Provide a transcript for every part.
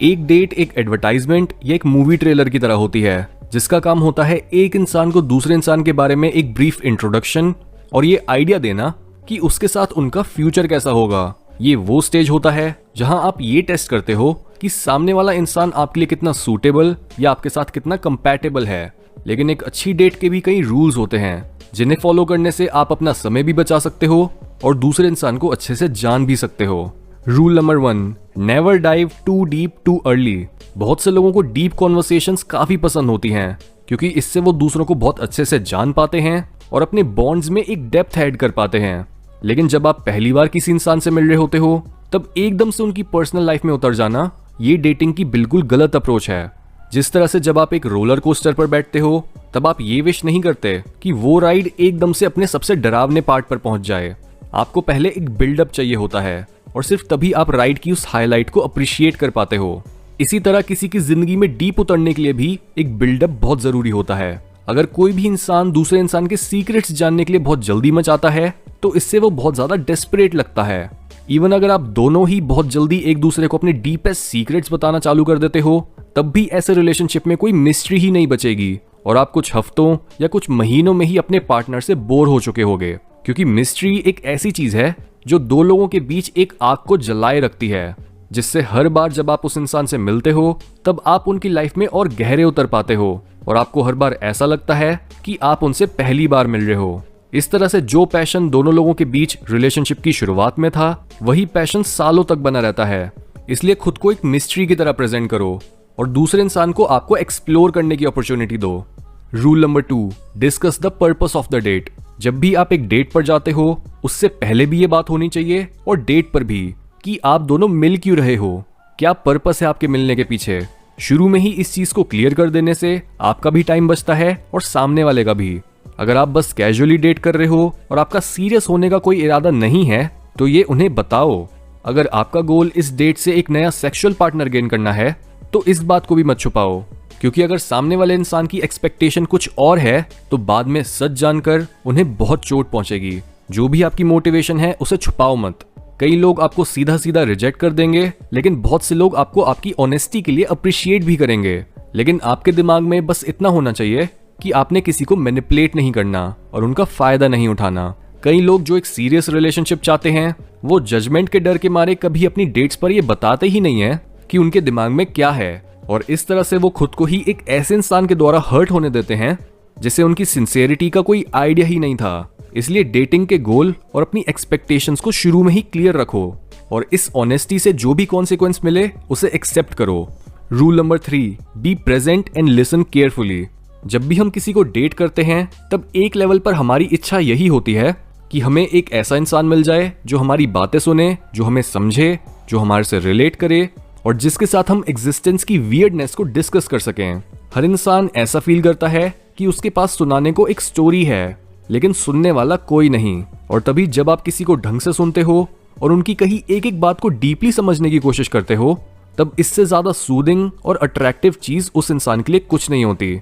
एक डेट एक एडवर्टाइजमेंट या एक मूवी ट्रेलर की तरह होती है, जिसका काम होता है एक इंसान को दूसरे इंसान के बारे में एक ब्रीफ इंट्रोडक्शन और ये आइडिया देना कि उसके साथ उनका फ्यूचर कैसा होगा। ये वो स्टेज होता है जहां आप ये टेस्ट करते हो कि सामने वाला इंसान आपके लिए कितना सूटेबल या आपके साथ कितना कंपैटिबल है। लेकिन एक अच्छी डेट के भी कई रूल्स होते हैं जिन्हें फॉलो करने से आप अपना समय भी बचा सकते हो और दूसरे इंसान को अच्छे से जान भी सकते हो। Rule number 1, never dive too deep too early. बहुत से लोगों को डीप कॉन्वर्सेशंस काफी पसंद होती हैं क्योंकि इससे वो दूसरों को बहुत अच्छे से जान पाते हैं और अपने बॉन्ड्स में एक डेप्थ ऐड कर पाते हैं। लेकिन जब आप पहली बार किसी इंसान से मिल रहे होते हो तब एकदम से उनकी पर्सनल लाइफ में उतर जाना ये डेटिंग की बिल्कुल गलत अप्रोच है। जिस तरह से जब आप एक रोलर कोस्टर पर बैठते हो तब आप ये विश नहीं करते कि वो राइड एकदम से अपने सबसे डरावने पार्ट पर पहुंच जाए। आपको पहले एक बिल्डअप चाहिए होता है और सिर्फ तभी आप राइड की उस हाईलाइट को अप्रिशिएट कर पाते हो। इसी तरह किसी की जिंदगी में डीप उतरने के लिए भी एक बिल्डअप बहुत जरूरी होता है। अगर कोई भी इंसान दूसरे इंसान के सीक्रेट्स जानने के लिए बहुत जल्दी मचाता है तो इससे वो बहुत ज्यादा डेस्परेट लगता है। इवन अगर आप दोनों ही बहुत जल्दी एक दूसरे को अपने डीपेस्ट सीक्रेट्स बताना चालू कर देते हो तब भी ऐसे रिलेशनशिप में कोई मिस्ट्री ही नहीं बचेगी और आप कुछ हफ्तों या कुछ महीनों में ही अपने पार्टनर से बोर हो चुके होगे। क्योंकि मिस्ट्री एक ऐसी चीज है जो दो लोगों के बीच एक आग को जलाए रखती है, जिससे हर बार जब आप उस इंसान से मिलते हो तब आप उनकी लाइफ में और गहरे उतर पाते हो और आपको हर बार ऐसा लगता है कि आप उनसे पहली बार मिल रहे हो। इस तरह से जो पैशन दोनों लोगों के बीच रिलेशनशिप की शुरुआत में था वही पैशन सालों तक बना रहता है। इसलिए खुद को एक मिस्ट्री की तरह प्रेजेंट करो और दूसरे इंसान को आपको एक्सप्लोर करने की अपॉर्चुनिटी दो। Rule number 2, discuss the purpose of the date. जब भी आप एक डेट पर जाते हो उससे पहले भी ये बात होनी चाहिए और डेट पर भी कि आप दोनों मिल क्यों रहे हो, क्या पर्पस है आपके मिलने के पीछे। शुरू में ही इस चीज को क्लियर कर देने से आपका भी टाइम बचता है और सामने वाले का भी। अगर आप बस कैजुअली डेट कर रहे हो और आपका सीरियस होने का कोई इरादा नहीं है तो ये उन्हें बताओ। अगर आपका गोल इस डेट से एक नया सेक्सुअल पार्टनर गेन करना है तो इस बात को भी मत छुपाओ, क्योंकि अगर सामने वाले इंसान की एक्सपेक्टेशन कुछ और है तो बाद में सच जानकर उन्हें बहुत चोट पहुंचेगी। जो भी आपकी मोटिवेशन है उसे छुपाओ मत। कई लोग आपको सीधा सीधा रिजेक्ट कर देंगे लेकिन बहुत से लोग आपको आपकी ऑनेस्टी के लिए अप्रिशिएट भी करेंगे। लेकिन आपके दिमाग में बस इतना होना चाहिए कि आपने किसी को मैनिपुलेट नहीं करना और उनका फायदा नहीं उठाना। कई लोग जो एक सीरियस रिलेशनशिप चाहते हैं वो जजमेंट के डर के मारे कभी अपनी डेट्स पर ये बताते ही नहीं है कि उनके दिमाग में क्या है और इस तरह से वो खुद को ही एक ऐसे इंसान के द्वारा हर्ट होने देते हैं जिसे उनकी सिंसियरिटी का कोई आइडिया ही नहीं था। इसलिए डेटिंग के गोल और अपनी एक्सपेक्टेशंस को शुरू में ही क्लियर रखो और इस ऑनेस्टी से जो भी कॉन्सिक्वेंस मिले उसे एक्सेप्ट करो। Rule number 3, be present and listen carefully. जब भी हम किसी को डेट करते हैं तब एक लेवल पर हमारी इच्छा यही होती है कि हमें एक ऐसा इंसान मिल जाए जो हमारी बातें सुने, जो हमें समझे, जो हमारे से रिलेट करे और जिसके साथ हम एग्जिस्टेंस की वियर्डनेस को डिस्कस कर सकें। हर इंसान ऐसा फील करता है कि उसके पास सुनाने को एक स्टोरी है लेकिन सुनने वाला कोई नहीं। और तभी जब आप किसी को ढंग से सुनते हो और उनकी कही एक एक बात को डीपली समझने की कोशिश करते हो तब इससे ज्यादा सूदिंग और अट्रैक्टिव चीज उस इंसान के लिए कुछ नहीं होती।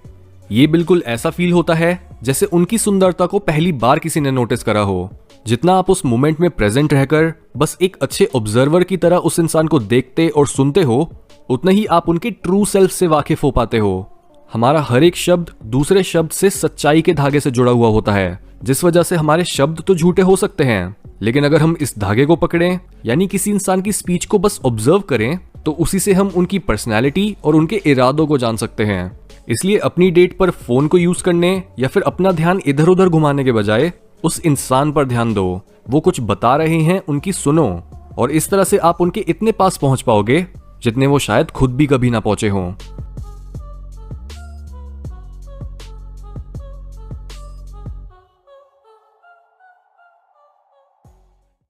ये बिल्कुल ऐसा फील होता है जैसे उनकी सुंदरता को पहली बार किसी ने नोटिस करा हो। जितना आप उस मोमेंट में प्रेजेंट रहकर बस एक अच्छे ऑब्जर्वर की तरह उस इंसान को देखते और सुनते हो उतना ही आप उनके ट्रू सेल्फ से वाकिफ हो पाते हो। हमारा हर एक शब्द दूसरे शब्द से सच्चाई के धागे से जुड़ा हुआ होता है, जिस वजह से हमारे शब्द तो झूठे हो सकते हैं लेकिन अगर हम इस धागे को पकड़ें यानी किसी इंसान की स्पीच को बस ऑब्जर्व करें तो उसी से हम उनकी पर्सनैलिटी और उनके इरादों को जान सकते हैं। इसलिए अपनी डेट पर फोन को यूज करने या फिर अपना ध्यान इधर उधर घुमाने के बजाय उस इंसान पर ध्यान दो। वो कुछ बता रहे हैं उनकी सुनो और इस तरह से आप उनके इतने पास पहुंच पाओगे जितने वो शायद खुद भी कभी ना पहुंचे हों।